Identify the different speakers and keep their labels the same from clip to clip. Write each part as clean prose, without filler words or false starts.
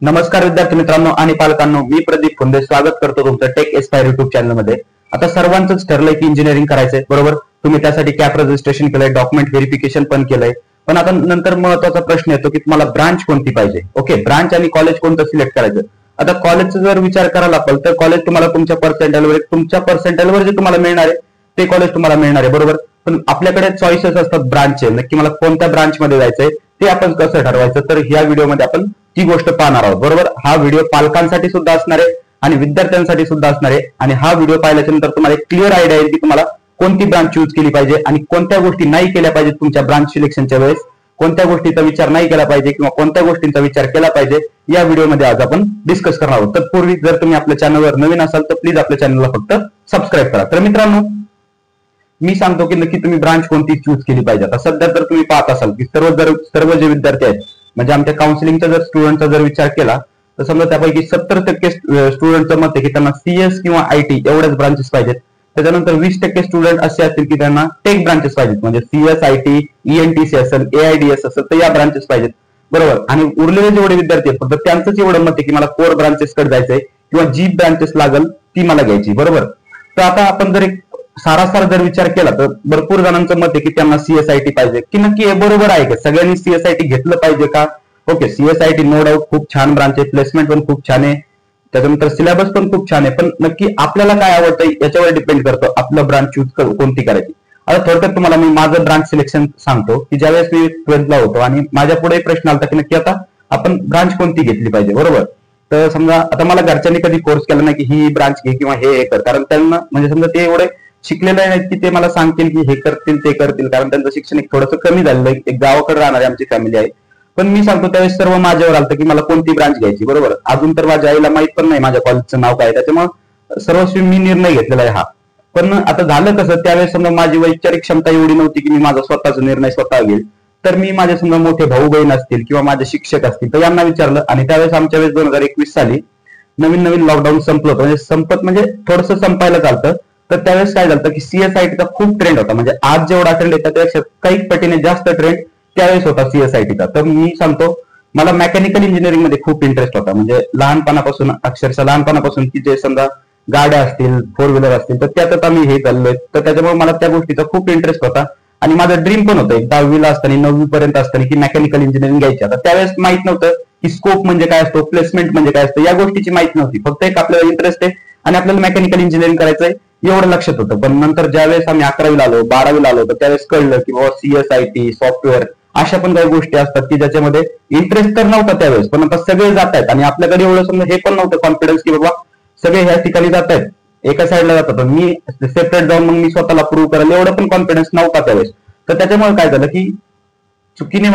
Speaker 1: नमस्कार विद्यार्थी मित्रांनो आणि पालकांनो, मी प्रदीप फुंदे स्वागत करतो तुमचं टेक एस्पायर युट्यूब चॅनल मध्ये। आता सर्वांचंच ठरलंय की इंजिनिअरिंग करायचंय, बरोबर। तुम्ही त्यासाठी कॅप रजिस्ट्रेशन केलंय, डॉक्युमेंट व्हेरिफिकेशन पण केलंय, पण आता नंतर महत्त्वाचा प्रश्न येतो की तुम्हाला ब्रांच कोणती पाहिजे। ओके, ब्रांच आणि कॉलेज कोणतं सिलेक्ट करायचं। आता कॉलेजचा जर विचार करायला आपण तर कॉलेज तुम्हाला तुमच्या पर्सेंटाईलवर जे तुम्हाला मिळणार आहे ते कॉलेज तुम्हाला मिळणार आहे, बरोबर। पण आपल्याकडे चॉईसेस असतात ब्रांचचे, नक्की मला कोणत्या ब्रांच मध्ये जायचंय ते आपण कसं ठरवायचं, तर ह्या व्हिडिओमध्ये आपण ती गोष्ट पाहणार आहोत, बरोबर। हा व्हिडिओ पालकांसाठी सुद्धा असणार आहे आणि विद्यार्थ्यांसाठी सुद्धा असणार आहे आणि हा व्हिडिओ पाहिल्याच्या नंतर तुम्हाला एक क्लिअर आयडिया येईल की तुम्हाला कोणती ब्रांच चूज केली पाहिजे आणि कोणत्या गोष्टी नाही केल्या पाहिजेत तुमच्या ब्रांच सिलेक्शनच्या वेळेस, कोणत्या गोष्टीचा विचार नाही केला पाहिजे किंवा कोणत्या गोष्टींचा विचार केला पाहिजे, या व्हिडिओमध्ये आज आपण डिस्कस करणार आहोत। तत्पूर्वी जर तुम्ही आपल्या चॅनलवर नवीन असाल तर प्लीज आपल्या चॅनलला फक्त सबस्क्राईब करा। तर मित्रांनो, मी सांगतो की नक्की तुम्ही ब्रांच कोणती चूज केली पाहिजे। आता सध्या तर तुम्ही पाहत असाल की सर्व जे विद्यार्थी आहेत, म्हणजे आमच्या काउन्सिलिंगचा जर स्टुडंटचा जर विचार केला तर समजा त्यापैकी 70% स्टुडंटचं मत आहे की त्यांना सीएस किंवा आयटी एवढ्याच ब्रांचेस पाहिजेत। त्याच्यानंतर 20% स्टुडंट असे असतील की त्यांना टेक ब्रांचेस पाहिजेत, म्हणजे सीएस, आयटी, ईएनटीसी असेल, एआयडीएस असेल तर या ब्रांचेस पाहिजेत, बरोबर। आणि उरलेले जेवढे विद्यार्थी आहेत फक्त त्यांचंच एवढं मत आहे की मला कोर ब्रांचेस कडे जायचंय किंवा जी ब्रांचेस लागल ती मला घ्यायची, बरोबर। तर आता आपण जर एक सारासार जर विचार केला तर भरपूर जणांचं मत आहे की त्यांना सीएसआयटी पाहिजे, की नक्की हे बरोबर आहे का, सगळ्यांनी सीएसआयटी घेतलं पाहिजे का। ओके, सीएसआयटी नो डाऊट खूप छान ब्रांच आहे, प्लेसमेंट पण खूप छान आहे, त्याच्यानंतर सिलेबस पण खूप छान आहे, पण नक्की आपल्याला काय आवडतं याच्यावर डिपेंड करतो आपलं ब्रांच चूज कोणती करायची। आता थोडक्यात तुम्हाला मी माझं ब्रांच सिलेक्शन सांगतो की ज्यावेळेस मी 12th होतो आणि माझ्या पुढे प्रश्न आला की नक्की आता आपण ब्रांच कोणती घेतली पाहिजे, बरोबर। तर समजा आता मला घरच्यांनी कधी फोर्स केला नाही की ही ब्रांच घे किंवा हे कर, कारण त्यांना म्हणजे समजा ते एवढे शिकलेले आहेत की ते मला सांगतील की हे करतील ते करतील, कारण त्यांचं शिक्षण एक थोडंसं कमी झालेलं आहे, एक गावाकडे राहणारी आमची फॅमिली आहे। पण मी सांगतो त्यावेळेस सर्व माझ्यावर आलं की मला कोणती ब्रांच घ्यायची, बरोबर। अजून तर माझ्या आईला माहित पण नाही माझ्या कॉलेजचं नाव काय, त्याच्यामुळे सर्वस्वी मी निर्णय घेतलेला आहे हा। पण आता झालं कसं, त्यावेळेस समजा माझी वैचारिक क्षमता एवढी नव्हती की मी माझा स्वतःचा निर्णय स्वतः घेईल, तर मी माझे समजा मोठे भाऊ बहीण असतील किंवा माझे शिक्षक असतील तर यांना विचारलं। आणि त्यावेळेस आमच्या वेळेस 2021 साली नवीन नवीन लॉकडाऊन संपलं होतं, म्हणजे थोडंसं संपायला चालतं, तर त्यावेळेस काय झालं की सीएसआयटीचा खूप ट्रेंड होता, म्हणजे आज जेवढा ट्रेंड आहे त्यापेक्षा काही पटीने जास्त ट्रेंड त्यावेळेस होता सीएसआयटीचा। तर मी सांगतो मला मेकॅनिकल इंजिनिअरिंग मध्ये खूप इंटरेस्ट होता, म्हणजे लहानपणापासून अक्षरशः लहानपणापासून की जे समजा गाड्या असतील, 4 व्हीलर असतील तर त्यातच आम्ही हे चाललोय, तर त्याच्यामुळे मला त्या गोष्टीचा खूप इंटरेस्ट होता आणि माझं ड्रीम पण होतं 10वी असताना 9वी पर्यंत असताना की मेकॅनिकल इंजिनिअरिंग घ्यायची। आता त्यावेळेस माहित नव्हतं की स्कोप म्हणजे काय असतो, प्लेसमेंट म्हणजे काय असतं, या गोष्टीची माहिती नव्हती, फक्त एक आपल्याला इंटरेस्ट आहे आणि आपल्याला मेकॅनिकल इंजिनिअरिंग करायचंय एवढं लक्षात होतं। पण नंतर ज्यावेळेस आम्ही 11वीला आलो, 12वीला आलो तर त्यावेळेस कळलं की बाबा सीएसआयटी, सॉफ्टवेअर अशा पण काही गोष्टी असतात की ज्याच्यामध्ये इंटरेस्ट तर नव्हता त्यावेळेस, पण आता सगळे जात आहेत आणि आपल्याकडे एवढं समजा हे पण नव्हतं कॉन्फिडन्स की बाबा सगळे ह्या ठिकाणी जात आहेत, एका साईडला जातात, मी सेपरेट जाऊन मग मी स्वतःला प्रूव्ह करायला एवढं पण कॉन्फिडन्स नव्हता त्यावेळेस। तर त्याच्यामुळे काय झालं की चुकीने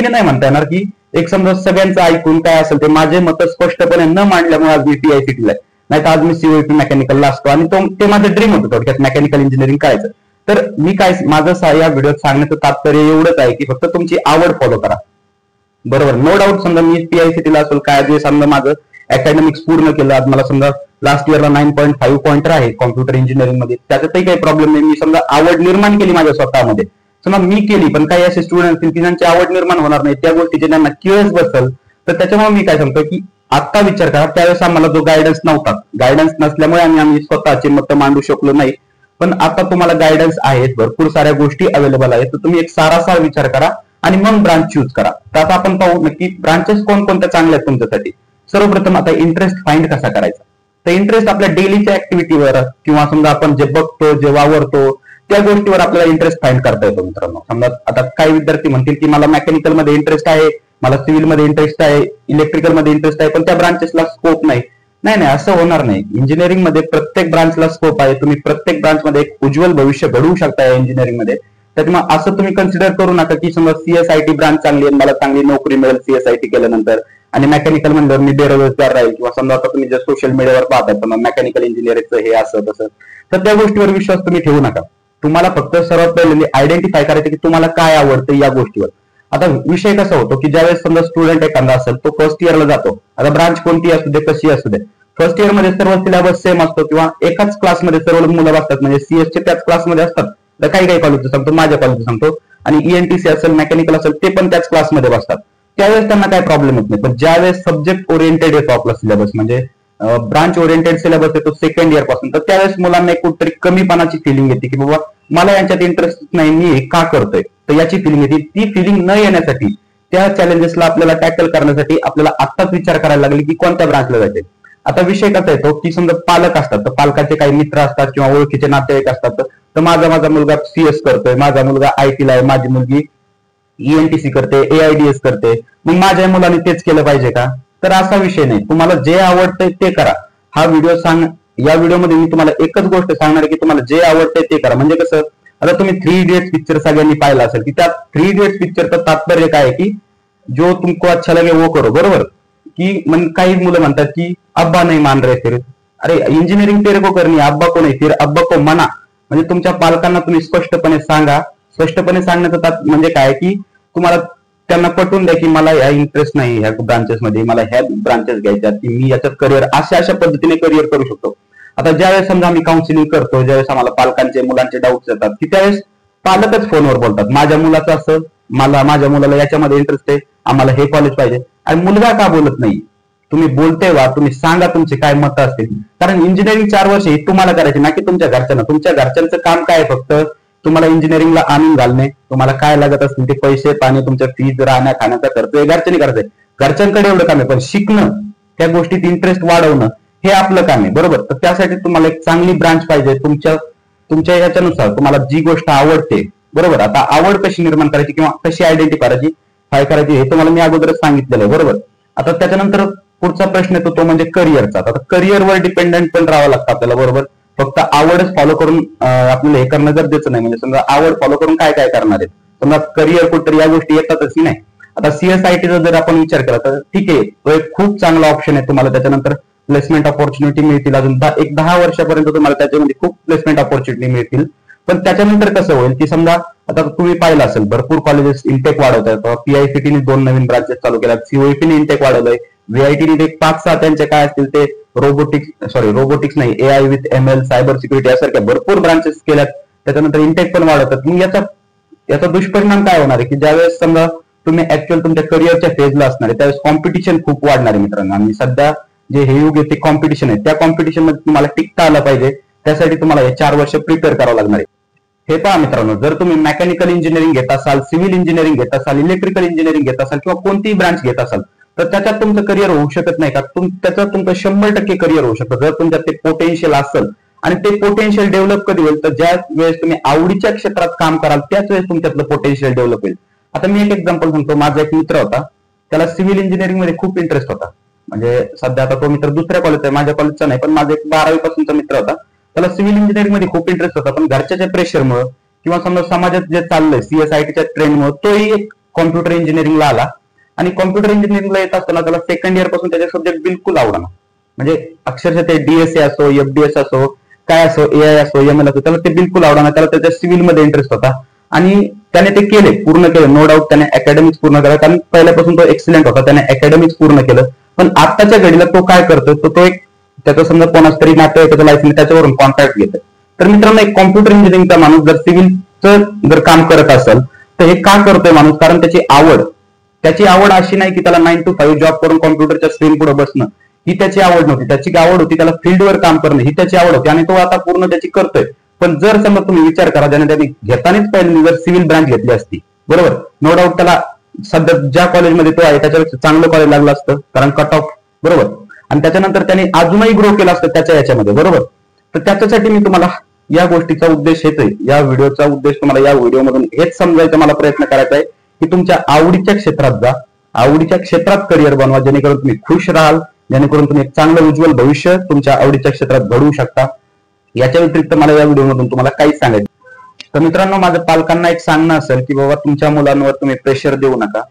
Speaker 1: नाही म्हणता येणार की एक समजा सगळ्यांचं ऐकून काय असेल ते माझे मत स्पष्टपणे न मांडल्यामुळे आज मी पीआयसीटीला आहे, नाही तर आज मी सीओईपी मेकॅनिकलला असतो आणि ते माझं ड्रीम होतं थोडक्यात मेकॅनिकल इंजिनिअरिंग करायचं। तर मी काय माझं या व्हिडिओत सांगण्याचं तात्पर्य एवढंच आहे की फक्त तुमची आवड फॉलो करा, बरोबर। नो डाऊट समजा मी पीआयसीटीला असेल काय जे समजा माझं अकॅडमिक्स पूर्ण केलं, आज मला समजा लास्ट इयरला 9.5 पॉइंटर आहे कॉम्प्युटर इंजिनिअरिंग मध्ये, त्याच्यातही काही प्रॉब्लेम नाही, मी समजा आवड निर्माण केली माझ्या स्वतःमध्ये, समजा मी केली। पण काही असे स्टुडंट असतील की ज्यांची आवड निर्माण होणार नाही, त्या गोष्टीचे त्यांना क्युरियस बसेल, तर त्याच्यामुळे मी काय सांगतो की आता विचार करा, त्यावेळेस आम्हाला जो गायडन्स नव्हता, गायडन्स नसल्यामुळे आम्ही स्वतःचे मत मांडू शकलो नाही, पण आता तुम्हाला गायडन्स आहेत, भरपूर साऱ्या गोष्टी अवेलेबल आहेत, तर तुम्ही एक सारासार विचार करा आणि मग ब्रांच चूज करा। तर आता आपण पाहू नक्की ब्रांचेस कोणकोणत्या चांगल्या आहेत तुमच्यासाठी। सर्वप्रथम आता इंटरेस्ट फाइंड कसा करायचा, तर इंटरेस्ट आपल्या डेलीच्या ऍक्टिव्हिटीवर किंवा समजा आपण जे बघतो जे वावरतो त्या गोष्टीवर आपल्याला इंटरेस्ट फाइंड करता येतो मित्रांनो। समजा आता काही विद्यार्थी म्हणतील की मला मेकॅनिकल मध्ये इंटरेस्ट आहे, मला सिव्हिल मध्ये इंटरेस्ट आहे, इलेक्ट्रिकल मध्ये इंटरेस्ट आहे, पण त्या ब्रांचेसला स्कोप नाही, असं होणार नाही। इंजिनिअरिंग मध्ये प्रत्येक ब्रांचला स्कोप आहे, तुम्ही प्रत्येक ब्रांच मध्ये एक उज्ज्वल भविष्य घडवू शकता या इंजिनिअरिंग मध्ये। त्याच्यामुळे असं तुम्ही कन्सिडर करू नका की समजा सीएसआयटी ब्रांच चांगली आहे, मला चांगली नोकरी मिळेल सीएसआयटी केल्यानंतर आणि मेकॅनिकल म्हणल्यावर मी बेरोजगार राहील, किंवा समजा आता तुम्ही जर सोशल मीडियावर पाहता मेकॅनिकल इंजिनिअरिंगचं हे असं तसं, तर त्या गोष्टीवर विश्वास तुम्ही ठेवू नका। तुम्हाला फक्त सर्वात पहिले आयडेंटिफाय करायचं की तुम्हाला काय आवडतं या गोष्टीवर। आता विषय कसा होतो की ज्यावेळेस समजा स्टुडंट एखादा असेल तो फर्स्ट इयरला जातो, आता ब्रांच कोणती असू दे कशी असू दे, फर्स्ट इयर मध्ये सर्व सिलेबस सेम असतो किंवा एकाच क्लासमध्ये सर्व मुलं बसतात, म्हणजे सीएसचे त्याच क्लासमध्ये असतात, तर काही कॉलेजचं सांगतो, माझ्या कॉलेजचं सांगतो, आणि ईएनटीसी असेल मेकॅनिकल असेल ते पण त्याच क्लासमध्ये बसतात। त्यावेळेस त्यांना काय प्रॉब्लेम होत नाही. पण ज्यावेळेस सब्जेक्ट ओरिएंटेड येतो आपला सिलेबस, म्हणजे ब्रांच ओरिएंटेड सिलेबस येतो सेकंड इयर पासून, तर त्यावेळेस मुलांना एक कुठेतरी कमीपणाची फिलिंग येते की बाबा मला यांच्यात इंटरेस्ट नाही, मी हे का करतोय, तर याची फिलिंग येते. ती फिलिंग न येण्यासाठी, त्या चॅलेंजेसला आपल्याला टॅकल करण्यासाठी आपल्याला आत्ताच विचार करायला लागले की कोणत्या ब्रांचला जायचे. आता विषय कसा येतो की समजा पालक असतात, तर पालकाचे काही मित्र असतात किंवा ओळखीचे नातेवाईक असतात, तर माझा मुलगा CS करतोय, माझा मुलगा IT ला आहे, माझी मुलगी ENTC करते, AIDS करते, मग माझ्या मुलाने तेच केलं पाहिजे का? तर असा विषय नाही. तुम्हाला जे आवडतंय ते करा. हा व्हिडिओ या व्हिडिओमध्ये मी तुम्हाला एकच गोष्ट सांगणार आहे की तुम्हाला जे आवडतंय ते करा. म्हणजे कसं, आता तुम्ही 3 इडियट्स पिक्चर सगळ्यांनी पाहिला असेल की त्या 3 इडियट्स पिक्चरचं तात्पर्य काय आहे की जो तुमको अच्छा लगे वो करो, बरोबर. की काही मुलं म्हणतात की अब्बा नाही मान रहे फिर, अरे इंजिनिअरिंग तेरे को करनी, अब्बा को नाही, फिर अब्बा को मना. म्हणजे तुमच्या पालकांना तुम्ही स्पष्टपणे सांगा. स्पष्टपणे सांगण्याचं म्हणजे काय की तुम्हाला त्यांना पटवून द्या की मला ह्या इंटरेस्ट नाही ह्या ब्रांचेस मध्ये, मला ह्या ब्रांचेस घ्यायच्यात, की मी याच्यात करिअर अशा पद्धतीने करिअर करू शकतो. आता ज्यावेळेस समजा आम्ही काउन्सिलिंग करतो, ज्यावेळेस आम्हाला पालकांचे मुलांचे डाऊट्स येतात, की त्यावेळेस पालकच फोनवर बोलतात, माझ्या मुलाचं असं, माझ्या मुलाला याच्यामध्ये इंटरेस्ट आहे, आम्हाला हे कॉलेज पाहिजे. आणि मुलगा का बोलत नाही? तुम्ही बोलते वा, तुम्ही सांगा तुमचे काय मतं असतील. कारण इंजिनिअरिंग 4 वर्ष ही तुम्हाला करायची, ना की तुमच्या घरच्यांना. तुमच्या घरच्यांचं काम काय फक्त तुम्हाला इंजिनिअरिंगला आणून घालणे, तुम्हाला काय लागत असतील ते पैसे पाणी, तुमच्या फीज, राहण्या खाण्याचा खर्च हे घरच्यांनी करायचंय. घरच्यांकडे एवढं काम आहे, पण शिकणं, त्या गोष्टीत इंटरेस्ट वाढवणं हे आपलं काम आहे, बरोबर. तर त्यासाठी तुम्हाला एक चांगली ब्रांच पाहिजे. तुमच्या याच्यानुसार तुम्हाला जी गोष्ट आवडते, बरोबर. आता आवड कशी निर्माण करायची किंवा कशी आयडेंटिफाय करायची हे तुम्हाला मी अगोदरच सांगितलेलं आहे, बरोबर. आता त्याच्यानंतर पुढचा प्रश्न येतो तो म्हणजे करिअरचा. आता करिअरवर डिपेंडंट पण राहावं लागतं आपल्याला, बरोबर. फक्त आवडच फॉलो करून आपल्याला हे करणं गरजेचं नाही. म्हणजे समजा आवड फॉलो करून काय करणार आहे, समजा करिअर कुठेतरी या गोष्टी येतातच की नाही. आता CSITचा जर आपण विचार केला तर ठीक आहे, तो एक खूप चांगला ऑप्शन आहे तुम्हाला. त्याच्यानंतर प्लेसमेंट ऑपॉर्च्युनिटी मिळतील, अजून 10 वर्षापर्यंत तुम्हाला त्याच्यामध्ये खूप प्लेसमेंट ऑपॉर्च्युनिटी मिळतील. पण त्याच्यानंतर कसं होईल की समजा आता तुम्ही पाहिलं असेल भरपूर कॉलेजेस इंटेक वाढवत आहेत. PICTने 2 नवीन ब्रांचेस चालू केल्यात, COEPने इंटेक वाढवलंय, VITने 5-6 त्यांचे काय असतील ते रोबोटिक्स नाही, AI with ML, cyber security यासारख्या भरपूर ब्रांचेस केल्यात. त्याच्यानंतर इंटेक पण वाढवतात. मग याचा दुष्परिणाम काय होणार आहे की ज्यावेळेस समजा तुम्ही ऍक्च्युअल तुमच्या करिअरच्या फेजला असणार आहे त्यावेळेस कॉम्पिटिशन खूप वाढणार आहे मित्रांनो. आणि सध्या जे हे युग आहे ते कॉम्पिटिशन आहे, त्या कॉम्पिटिशन मध्ये तुम्हाला टिकता आलं पाहिजे. त्यासाठी तुम्हाला हे 4 वर्ष प्रिपेअर करावं लागणार आहे. हे पहा मित्रांनो, जर तुम्ही मेकॅनिकल इंजिनिअरिंग घेत असाल, सिव्हिल इंजिनिअरिंग घेत असाल, इलेक्ट्रिकल इंजिनिअरिंग घेत असाल किंवा कोणतीही ब्रांच घेत असाल तर त्याच्यात तुमचं करिअर होऊ शकत नाही का? त्याच्यात तुमचं 100% करिअर होऊ शकतं जर तुमच्यात ते पोटेन्शियल असेल. आणि ते पोटेन्शियल डेव्हलप कधी होईल तर ज्या वेळेस तुम्ही आवडीच्या क्षेत्रात काम कराल त्याच वेळेस तुमच्यातलं पोटेन्शियल डेव्हलप होईल. आता मी एक एक्झाम्पल सांगतो. माझा एक मित्र होता, त्याला सिव्हिल इंजिनिअरिंग मध्ये खूप इंटरेस्ट होता. म्हणजे सध्या आता तो मित्र दुसऱ्या कॉलेजचा आहे, माझ्या कॉलेजचा नाही, पण माझा एक 12वी पासूनचा मित्र होता. त्याला सिव्हिल इंजिनिअरिंग मध्ये खूप इंटरेस्ट होता, पण घरच्याच्या प्रेशरमुळे किंवा समजा समाजात जे चाललंय CSITच्या ट्रेंडमुळे तोही एक कॉम्प्युटर इंजिनिअरिंगला आला. आणि कॉम्प्युटर इंजिनिअरिंगला येत असताना त्याला सेकंड इयर पासून त्याचे सब्जेक्ट बिलकुल आवडणार. म्हणजे अक्षरशः ते DSA असो, FDS असो, काय असो, AI असो, ML असो, त्याला ते बिलकुल आवडणार. त्याला त्याच्या सिव्हिल मध्ये इंटरेस्ट होता आणि त्याने ते पूर्ण केलं. नो डाऊट त्याने अकॅडमिक्स पूर्ण केलं, कारण पहिल्यापासून तो एक्सिलेंट होता, त्याने अकॅडमिक्स पूर्ण केलं. पण आताच्या घडीला तो काय करतोय, तो एक त्याचा समजा कोणाच तरी नातेवाईकाचं लायसन्स त्याच्यावरून कॉन्ट्रॅक्ट घेतोय. तर मित्रांनो, एक कॉम्प्युटर इंजिनिअरिंगचा माणूस जर सिव्हिलचं जर काम करत असेल तर हे का करतोय माणूस? कारण त्याची आवड अशी नाही की त्याला 9 to 5 जॉब करून कॉम्प्युटरच्या स्क्रीन पुढे बसणं ही त्याची आवड नव्हती. त्याची आवड होती त्याला फील्डवर काम करणं, ही त्याची आवड होती आणि तो आता पूर्ण त्याची करतोय. पण जर समजा तुम्ही विचार करा, ज्याने त्यांनी घेतानाच पहिले जर सिव्हिल ब्रांच घेतली असती, बरोबर, नो डाऊट त्याला सध्या ज्या कॉलेजमध्ये तो आहे त्याच्यापेक्षा चांगलं कॉलेज लागलं असतं, कारण कट ऑफ, बरोबर. आणि त्याच्यानंतर त्याने अजूनही ग्रो केलं असतं त्याच्या याच्यामध्ये, बरोबर. तर त्याच्यासाठी मी तुम्हाला या गोष्टीचा उद्देश येतोय, या व्हिडिओचा उद्देश तुम्हाला या व्हिडिओमधून हेच समजायचा मला प्रयत्न करायचा आहे की तुमच्या आवडीच्या क्षेत्रात जा, आवडीच्या क्षेत्रात करिअर बनवा, जेणेकरून तुम्ही खुश राहाल, जेणेकरून तुम्ही एक चांगलं उज्ज्वल भविष्य तुमच्या आवडीच्या क्षेत्रात घडवू शकता. याच्या व्यतिरिक्त मला या व्हिडिओमधून तुम्हाला काहीच सांगायचं. तर मित्रांनो, माझं पालकांना एक सांगणं असेल की बाबा तुमच्या मुलांवर तुम्ही प्रेशर देऊ नका,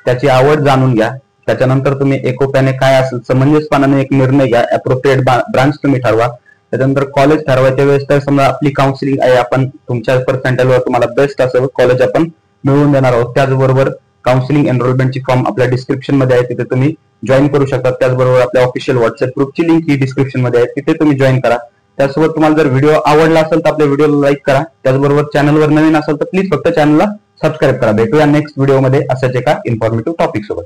Speaker 1: त्याची आवड जाणून घ्या. त्याच्यानंतर तुम्ही एकोप्याने काय असेल समंजसपणाने एक निर्णय घ्या, अप्रोप्रिएट ब्रांच तुम्ही ठरवा. त्याच्यानंतर कॉलेज ठरवायच्या वेळेस तर समजा आपली काउन्सिलिंग आहे, आपण तुमच्या पर्सेंटाईलवर तुम्हाला बेस्ट असं कॉलेज आपण मिळवून देणार आहोत. त्याचबरोबर काउन्सिलिंग एनरोलमेंटची फॉर्म आपल्या डिस्क्रिप्शन मध्ये आहे, तिथे तुम्ही जॉईन करू शकता. त्याचबरोबर आपल्या ऑफिशियल व्हॉट्सअप ग्रुपची लिंक ही डिस्क्रिप्शन मध्ये आहे, तिथे तुम्ही जॉईन करा. त्यासोबत तुम्हाला जर व्हिडिओ आवडला असेल तर आपल्या व्हिडिओला लाईक करा. त्याचबरोबर चॅनलवर नवीन असेल तर प्लीज फक्त चॅनलला सबस्क्राईब करा. भेटूया नेक्स्ट व्हिडिओमध्ये अशाच एका इन्फॉर्मेटिव्ह टॉपिक सोबत.